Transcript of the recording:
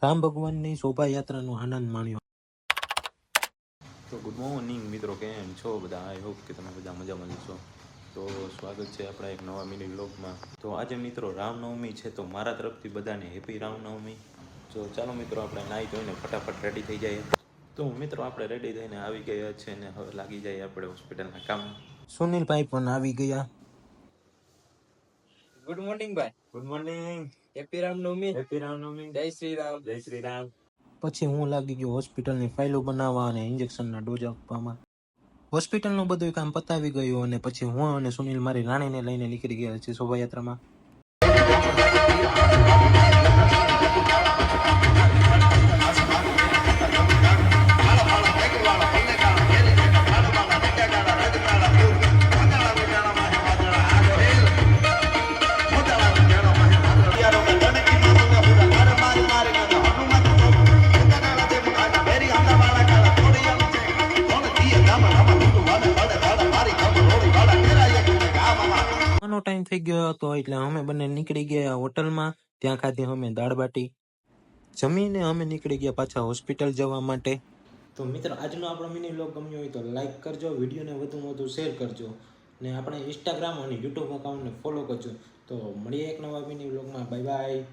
રામ ભગવાનની શોભાયાત્રાનો આનંદ માણ્યો. તો ગુડ મોર્નિંગ મિત્રો, કેમ છો બધા? આઈ હોપ કે તમે બધા મજામાં છો. તો સ્વાગત છે આપણા એક નવા મિની વ્લોગમાં. તો આજે મિત્રો રામનવમી છે, તો મારા તરફથી બધાને હેપી રામનવમી. તો ચાલો મિત્રો, આપણે નાહી ધોઈને ફટાફટ રેડી થઈ જઈએ. તો મિત્રો આપણે રેડી થઈને આવી ગયા છે ને હવે લાગી જઈએ આપણે હોસ્પિટલના કામ. સુનિલભાઈ પણ આવી ગયા. ગુડ મોર્નિંગ ભાઈ. Good morning. Happy Ramnavami. Happy Ramnavami. જય શ્રી રામ. જય શ્રી રામ. પછી હું લાગી ગયો હોસ્પિટલની ફાઇલો બનાવવા અને ઇન્જેક્શનના ડોઝ આપવામાં. હોસ્પિટલનું બધું કામ પતાવી ગયું અને પછી હું અને સુનિલ મારી રાણીને લઈને નીકળી ગયા છે શોભાયાત્રામાં. ટાઈમ થઈ ગયો હતો એટલે અમે બંને નીકળી ગયા હોટલમાં. ત્યાં ખાધી અમે દાળ બાટી. જમીને અમે નીકળી ગયા પાછા હોસ્પિટલ જવા માટે. તો મિત્રો, આજનો આપણો મિની વ્લોગ ગમ્યો હોય તો લાઈક કરજો, વિડીયોને વધુમાં વધુ શેર કરજો ને આપણે ઇન્સ્ટાગ્રામ અને યુટ્યુબ અકાઉન્ટને ફોલો કરજો. તો મળીએ એક નવા મિની વ્લોગમાં. Bye bye.